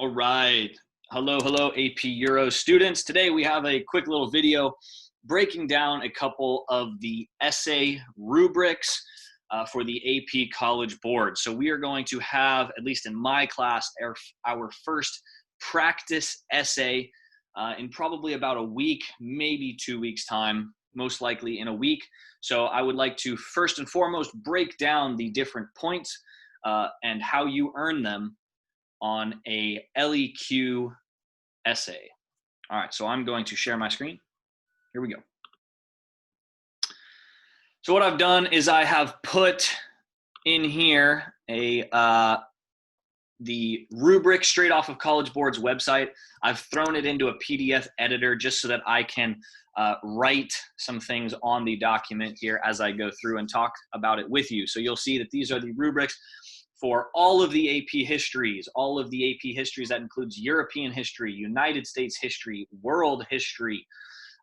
All right. Hello, AP Euro students. Today we have a quick little video breaking down a couple of the essay rubrics for the AP College Board. So we are going to have, at least in my class, our first practice essay in probably about a week, maybe 2 weeks time, most likely in a week. So I would like to first and foremost break down the different points and how you earn them on a LEQ essay. All right, so I'm going to share my screen. Here we go. So what I've done is I have put in here the rubric straight off of College Board's website. I've thrown it into a PDF editor just so that I can write some things on the document here as I go through and talk about it with you. So you'll see that these are the rubrics for all of the AP histories, that includes European history, United States history, world history.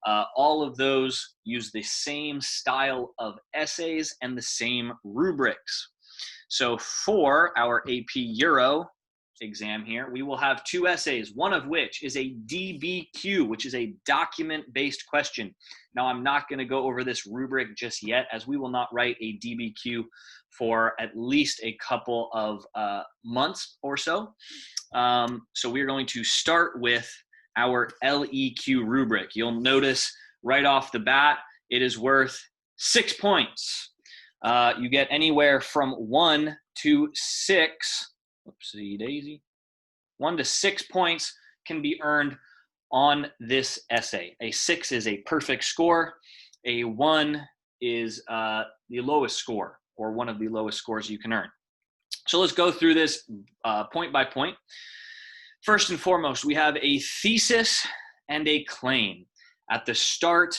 All of those use the same style of essays and the same rubrics. So for our AP Euro exam here, we will have 2 essays, one of which is a DBQ, which is a document-based question. Now, I'm not going to go over this rubric just yet, as we will not write a DBQ for at least a couple of months or so. So we're going to start with our LEQ rubric. You'll notice right off the bat, it is worth 6 points. You get anywhere from 1 to 6. Oopsie daisy. 1 to 6 points can be earned on this essay. A 6 is a perfect score. A 1 is the lowest score, or one of the lowest scores you can earn. So let's go through this point by point. First and foremost, we have a thesis and a claim. At the start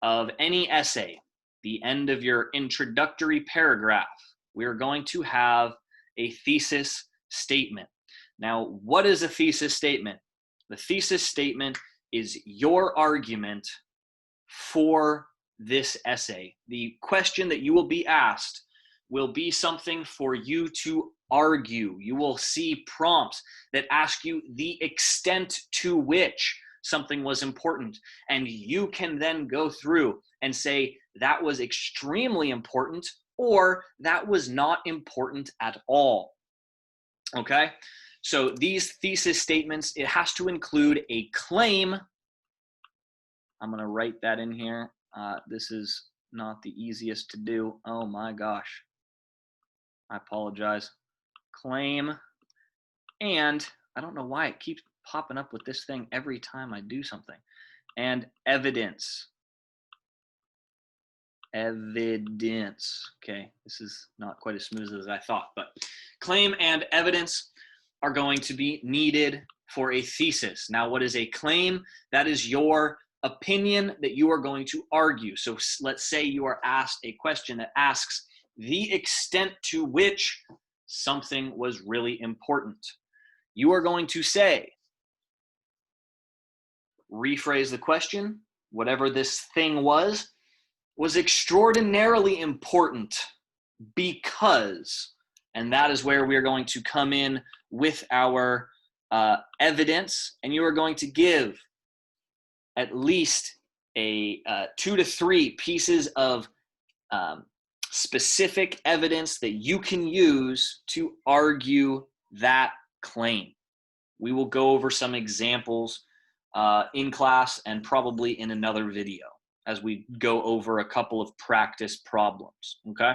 of any essay, the end of your introductory paragraph, we're going to have a thesis statement. Now, what is a thesis statement? The thesis statement is your argument for this essay. The question that you will be asked will be something for you to argue. You will see prompts that ask you the extent to which something was important, and you can then go through and say that was extremely important or that was not important at all. Okay, so these thesis statements, it has to include a claim. I'm going to write that in here. This is not the easiest to do. Oh my gosh. I apologize. Claim, and I don't know why it keeps popping up with this thing every time I do something. And evidence. Evidence. Okay, this is not quite as smooth as I thought, but claim and evidence are going to be needed for a thesis. Now, what is a claim? That is your opinion that you are going to argue. So let's say you are asked a question that asks the extent to which something was really important. You are going to say, rephrase the question, whatever this thing was extraordinarily important because, and that is where we are going to come in with our evidence, and you are going to give at least a 2 to 3 pieces of specific evidence that you can use to argue that claim. We will go over some examples in class and probably in another video as we go over a couple of practice problems, okay?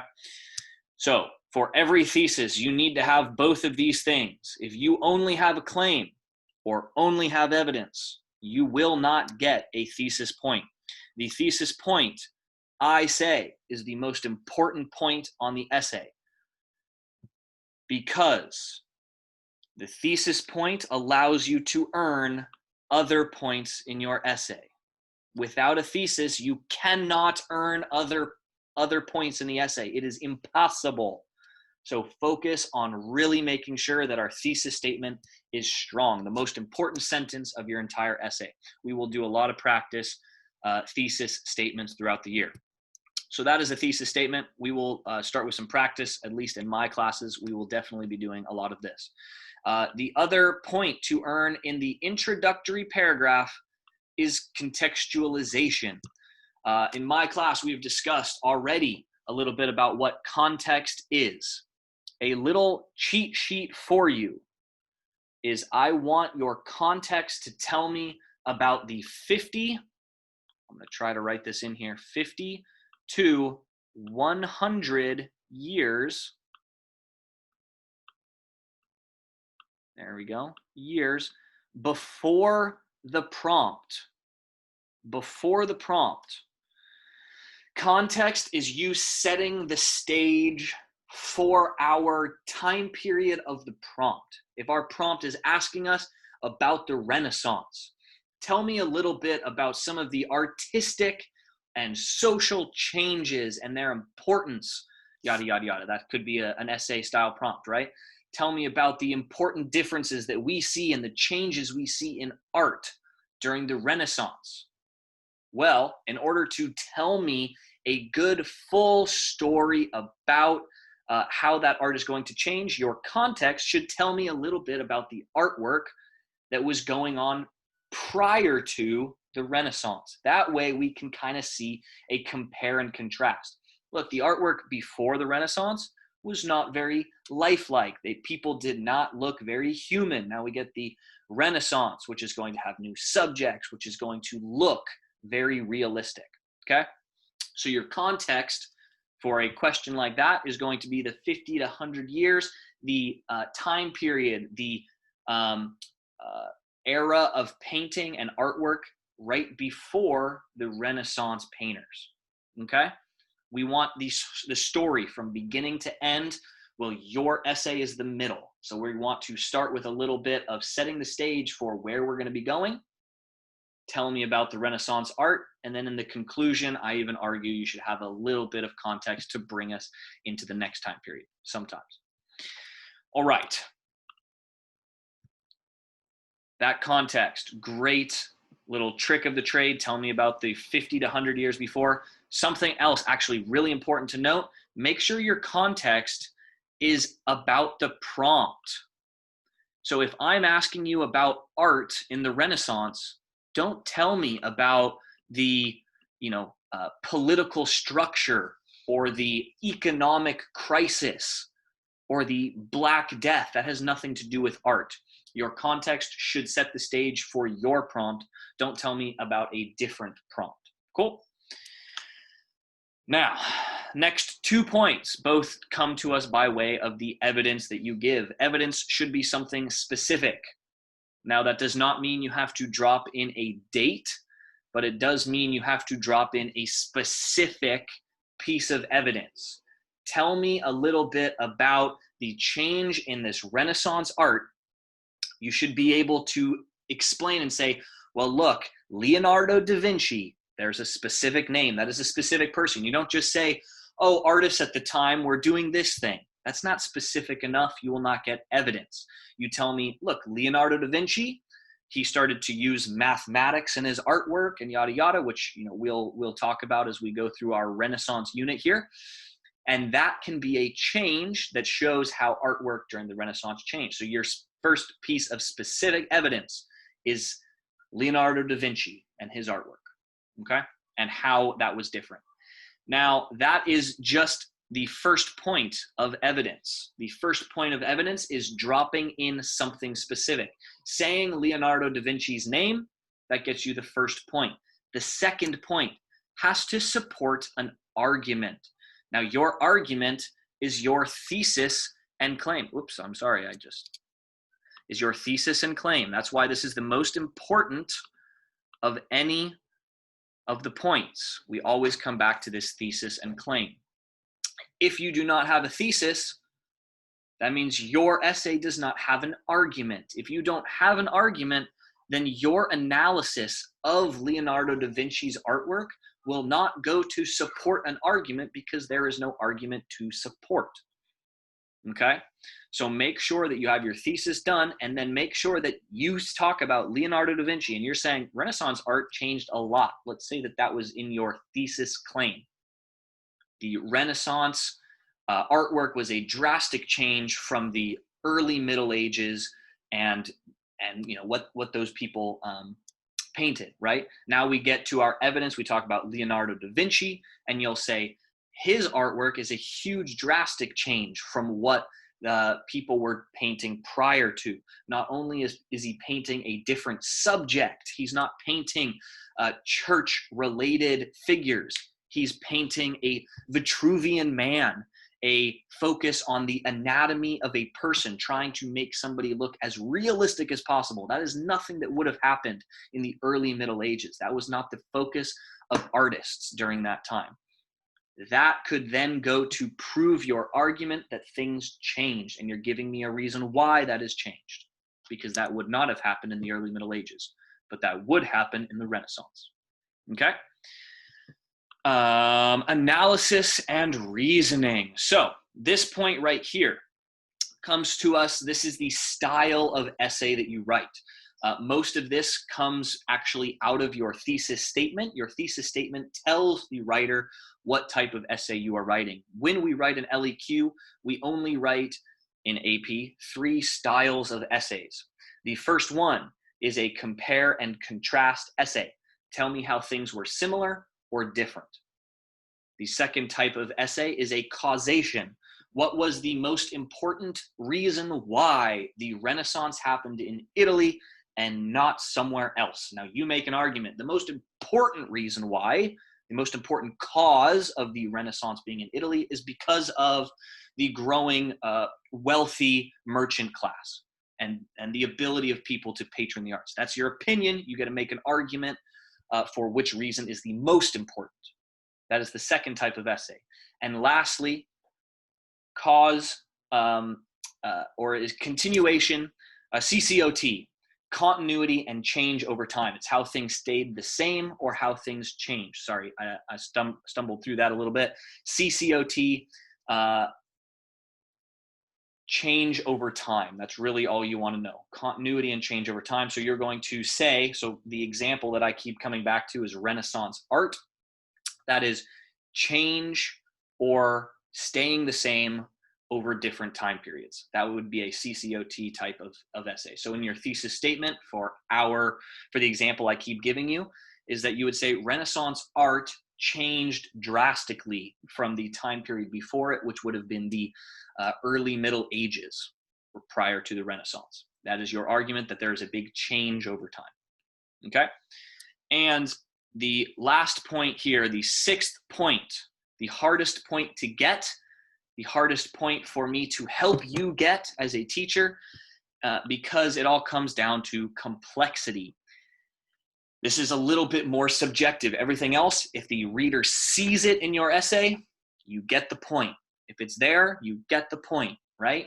So for every thesis, you need to have both of these things. If you only have a claim or only have evidence, you will not get a thesis point. The thesis point, I say, is the most important point on the essay because the thesis point allows you to earn other points in your essay. Without a thesis, you cannot earn other points in the essay. It is impossible. So focus on really making sure that our thesis statement is strong, the most important sentence of your entire essay. We will do a lot of practice thesis statements throughout the year. So that is a thesis statement. We will start with some practice, at least in my classes. We will definitely be doing a lot of this. The other point to earn in the introductory paragraph is contextualization. In my class, we've discussed already a little bit about what context is. A little cheat sheet for you is I want your context to tell me about the 50, I'm going to try to write this in here, 50 to 100 years, there we go, years before the prompt. Before the prompt. Context is you setting the stage for our time period of the prompt. If our prompt is asking us about the Renaissance, tell me a little bit about some of the artistic and social changes and their importance, yada, yada, yada. That could be an essay style prompt, right? Tell me about the important differences that we see and the changes we see in art during the Renaissance. Well, in order to tell me a good full story about how that art is going to change, your context should tell me a little bit about the artwork that was going on prior to the Renaissance. That way we can kind of see a compare and contrast. Look, the artwork before the Renaissance was not very lifelike. People did not look very human. Now we get the Renaissance, which is going to have new subjects, which is going to look very realistic, okay? So your context for a question like that is going to be the 50 to 100 years, the time period, the era of painting and artwork right before the Renaissance painters, okay? We want the story from beginning to end. Well, your essay is the middle. So we want to start with a little bit of setting the stage for where we're going to be going. Tell me about the Renaissance art. And then in the conclusion, I even argue you should have a little bit of context to bring us into the next time period sometimes. All right. That context, great little trick of the trade. Tell me about the 50 to 100 years before. Something else actually really important to note, make sure your context is about the prompt. So if I'm asking you about art in the Renaissance, don't tell me about the, political structure or the economic crisis or the Black Death. That has nothing to do with art. Your context should set the stage for your prompt. Don't tell me about a different prompt. Cool? Now, next 2 points both come to us by way of the evidence that you give. Evidence should be something specific. Now, that does not mean you have to drop in a date, but it does mean you have to drop in a specific piece of evidence. Tell me a little bit about the change in this Renaissance art. You should be able to explain and say, well, look, Leonardo da Vinci, there's a specific name. That is a specific person. You don't just say, oh, artists at the time were doing this thing. That's not specific enough. You will not get evidence. You tell me, look, Leonardo da Vinci, he started to use mathematics in his artwork and yada, yada, which we'll talk about as we go through our Renaissance unit here. And that can be a change that shows how artwork during the Renaissance changed. So your first piece of specific evidence is Leonardo da Vinci and his artwork, okay? And how that was different. Now, that is just the first point of evidence. The first point of evidence is dropping in something specific. Saying Leonardo da Vinci's name, that gets you the first point. The second point has to support an argument. Now, your argument is your thesis and claim. Oops, I'm sorry, is your thesis and claim. That's why this is the most important of any of the points. We always come back to this thesis and claim. If you do not have a thesis, that means your essay does not have an argument. If you don't have an argument, then your analysis of Leonardo da Vinci's artwork will not go to support an argument because there is no argument to support. Okay? So make sure that you have your thesis done, and then make sure that you talk about Leonardo da Vinci and you're saying Renaissance art changed a lot. Let's say that was in your thesis claim. The Renaissance artwork was a drastic change from the early Middle Ages and what those people painted, right? Now we get to our evidence. We talk about Leonardo da Vinci, and you'll say his artwork is a huge drastic change from what people were painting prior to. Not only is he painting a different subject, he's not painting church-related figures. He's painting a Vitruvian man, a focus on the anatomy of a person, trying to make somebody look as realistic as possible. That is nothing that would have happened in the early Middle Ages. That was not the focus of artists during that time. That could then go to prove your argument that things changed, and you're giving me a reason why that has changed, because that would not have happened in the early Middle Ages, but that would happen in the Renaissance. Okay? Analysis and reasoning. So this point right here comes to us. This is the style of essay that you write. Most of this comes actually out of your thesis statement. Your thesis statement tells the writer what type of essay you are writing. When we write an LEQ, we only write in AP 3 styles of essays. The first one is a compare and contrast essay. Tell me how things were similar or different. The second type of essay is a causation. What was the most important reason why the Renaissance happened in Italy and not somewhere else? Now you make an argument. The most important reason why, the most important cause of the Renaissance being in Italy is because of the growing wealthy merchant class and the ability of people to patron the arts. That's your opinion. You got to make an argument for which reason is the most important. That is the second type of essay. And lastly, cause or is continuation, CCOT, continuity and change over time. It's how things stayed the same or how things changed. Sorry, I stumbled through that a little bit. CCOT, change over time. That's really all you want to know. Continuity and change over time. So you're going to say, so the example that I keep coming back to is Renaissance art. That is change or staying the same over different time periods. That would be a CCOT type of essay. So in your thesis statement for the example I keep giving you is that you would say Renaissance art changed drastically from the time period before it, which would have been the early Middle Ages or prior to the Renaissance. That is your argument that there is a big change over time. Okay? And the last point here, the sixth point, the hardest point to get, the hardest point for me to help you get as a teacher, because it all comes down to complexity. This is a little bit more subjective. Everything else, if the reader sees it in your essay, you get the point. If it's there, you get the point, right?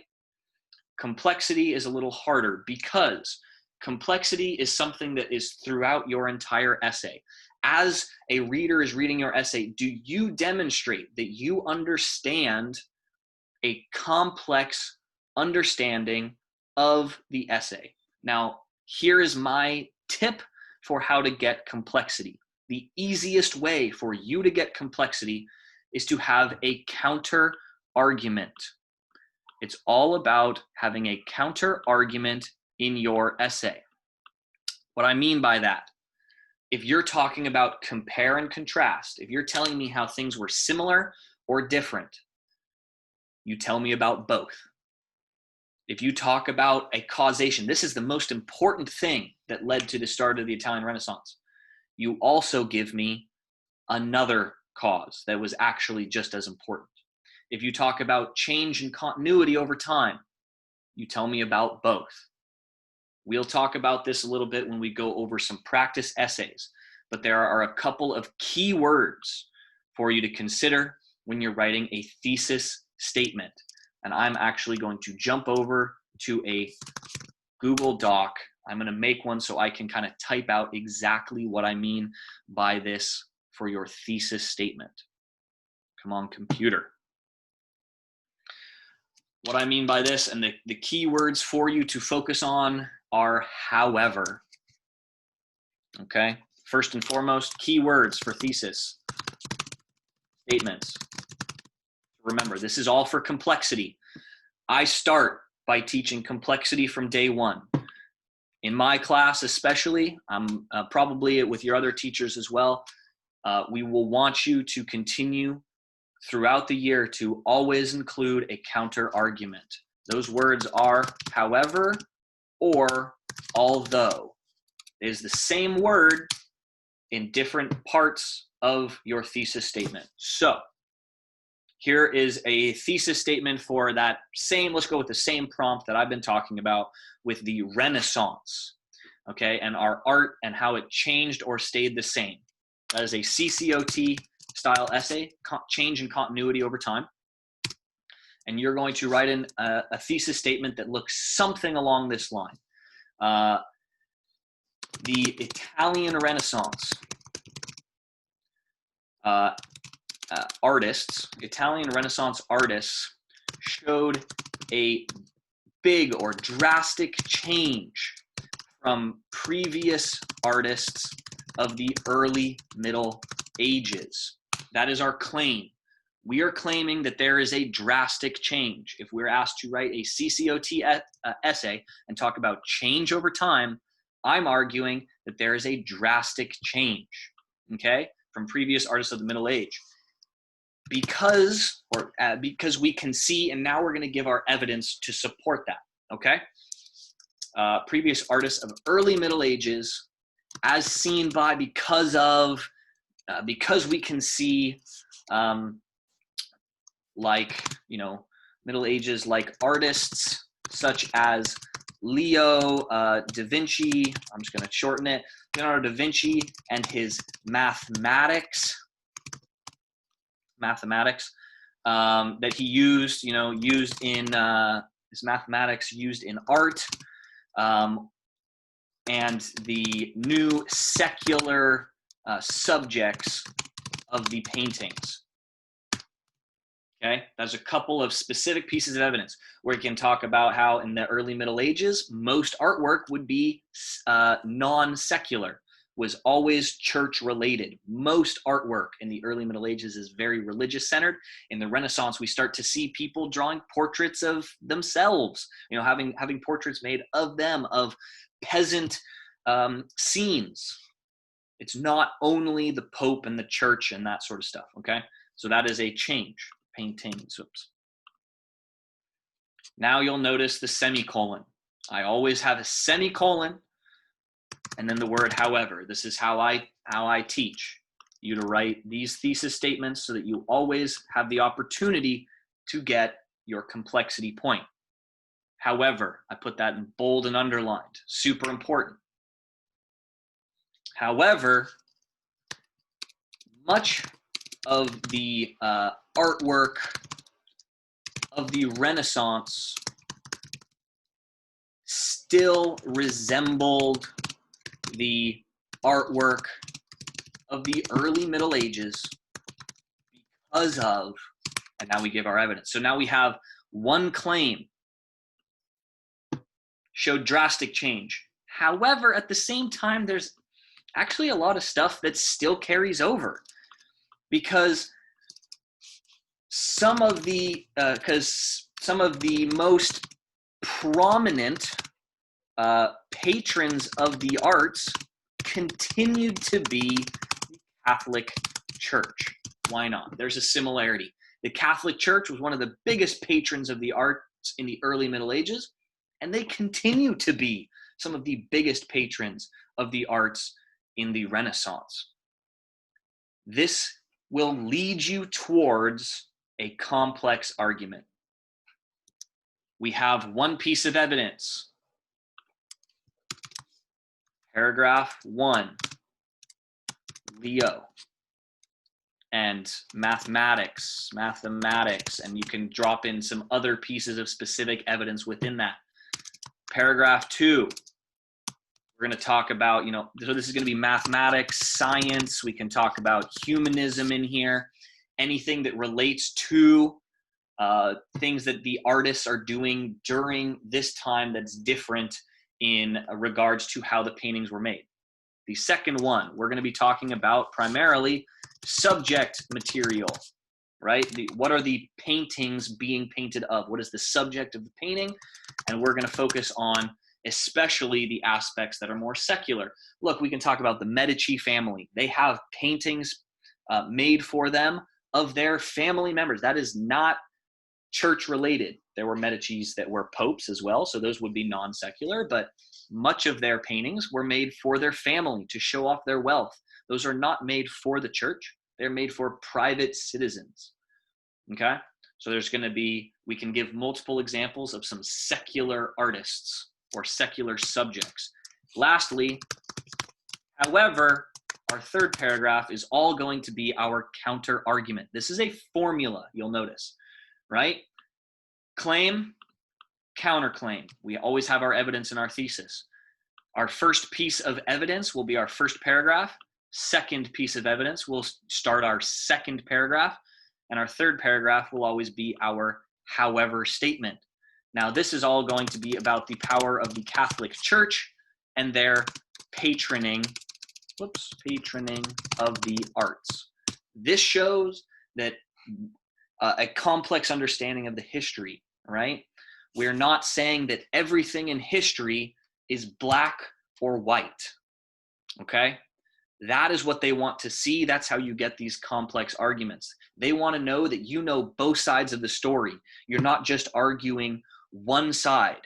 Complexity is a little harder because complexity is something that is throughout your entire essay. As a reader is reading your essay, do you demonstrate that you understand a complex understanding of the essay? Now, here is my tip for how to get complexity. The easiest way for you to get complexity is to have a counter argument. It's all about having a counter argument in your essay. What I mean by that, if you're talking about compare and contrast, if you're telling me how things were similar or different, you tell me about both. If you talk about a causation, this is the most important thing that led to the start of the Italian Renaissance. You also give me another cause that was actually just as important. If you talk about change and continuity over time, you tell me about both. We'll talk about this a little bit when we go over some practice essays, but there are a couple of key words for you to consider when you're writing a thesis statement. And I'm actually going to jump over to a Google Doc. I'm going to make one so I can kind of type out exactly what I mean by this for your thesis statement. Come on, computer. What I mean by this, and the key words for you to focus on are however. Okay, first and foremost, key words for thesis statements. Remember, this is all for complexity. I start by teaching complexity from day one. In my class especially, probably with your other teachers as well, we will want you to continue throughout the year to always include a counter argument. Those words are however or although. It is the same word in different parts of your thesis statement. So here is a thesis statement for that same, let's go with the same prompt that I've been talking about with the Renaissance, okay, and our art and how it changed or stayed the same. That is a CCOT style essay, change in continuity over time. And you're going to write in a thesis statement that looks something along this line. The Italian Renaissance Italian Renaissance artists showed a big or drastic change from previous artists of the early Middle Ages. That is our claim. We are claiming that there is a drastic change. If we're asked to write a CCOT essay and talk about change over time, I'm arguing that there is a drastic change, okay, from previous artists of the Middle Age. Because we can see, and now we're going to give our evidence to support that, okay? Previous artists of early Middle Ages, as seen by, because we can see, like, you know, Middle Ages, like artists such as Leo da Vinci, I'm just going to shorten it, Leonardo da Vinci and his mathematics that he used, used in his mathematics used in art, and the new secular subjects of the paintings. Okay, that's a couple of specific pieces of evidence where you can talk about how in the early Middle Ages, most artwork would be non-secular, was always church related. Most artwork in the early Middle Ages is very religious centered. In the Renaissance, we start to see people drawing portraits of themselves, having portraits made of them, of peasant scenes. It's not only the Pope and the church and that sort of stuff, okay? So that is a change. Paintings, oops. Now you'll notice the semicolon. I always have a semicolon and then the word however. This is how I teach you to write these thesis statements so that you always have the opportunity to get your complexity point. However, I put that in bold and underlined, super important. However, much of the artwork of the Renaissance still resembled the artwork of the early Middle Ages because of, and now we give our evidence. So now we have one claim showed drastic change. However, at the same time, there's actually a lot of stuff that still carries over, because some of the most prominent patrons of the arts continued to be the Catholic Church. Why not? There's a similarity. The Catholic Church was one of the biggest patrons of the arts in the early Middle Ages, and they continue to be some of the biggest patrons of the arts in the Renaissance. This will lead you towards a complex argument. We have one piece of evidence. Paragraph 1, Leo, and mathematics, and you can drop in some other pieces of specific evidence within that. Paragraph 2, we're going to talk about, so this is going to be mathematics, science. We can talk about humanism in here, anything that relates to things that the artists are doing during this time that's different in regards to how the paintings were made. The second one, we're going to be talking about primarily subject material. right? What are the paintings being painted of? What is the subject of the painting? And we're going to focus on especially the aspects that are more secular. Look, we can talk about the Medici family. They have paintings made for them of their family members. That is not church related. There were Medicis that were popes as well, so those would be non-secular, but much of their paintings were made for their family to show off their wealth. Those are not made for the church. They're made for private citizens. Okay? So there's going to be, we can give multiple examples of some secular artists or secular subjects. Lastly, however, our third paragraph is all going to be our counter argument. This is a formula, you'll notice, right? Claim, counterclaim. We always have our evidence in our thesis. Our first piece of evidence will be our first paragraph. Second piece of evidence will start our second paragraph. And our third paragraph will always be our however statement. Now, this is all going to be about the power of the Catholic Church and their patroning of the arts. This shows that a complex understanding of the history, right? We're not saying that everything in history is black or white, okay? That is what they want to see. That's how you get these complex arguments. They want to know that you know both sides of the story. You're not just arguing one side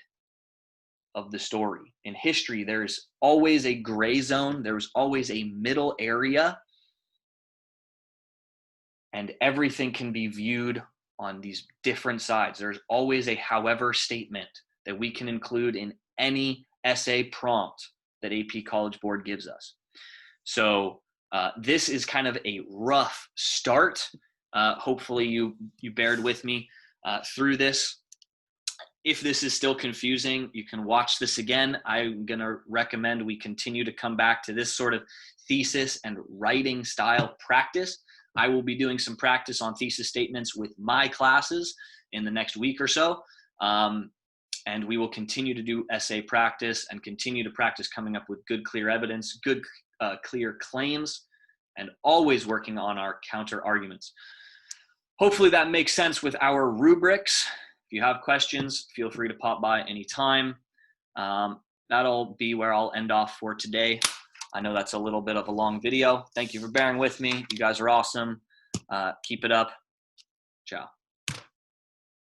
of the story. In history, there's always a gray zone. There's always a middle area. And everything can be viewed on these different sides. There's always a however statement that we can include in any essay prompt that AP College Board gives us. So this is kind of a rough start. Hopefully you bared with me through this. If this is still confusing, you can watch this again. I'm going to recommend we continue to come back to this sort of thesis and writing style practice. I will be doing some practice on thesis statements with my classes in the next week or so. And we will continue to do essay practice and continue to practice coming up with good, clear evidence, good, clear claims, and always working on our counter arguments. Hopefully that makes sense with our rubrics. If you have questions, feel free to pop by anytime. That'll be where I'll end off for today. I know that's a little bit of a long video. Thank you for bearing with me. You guys are awesome. Keep it up. Ciao.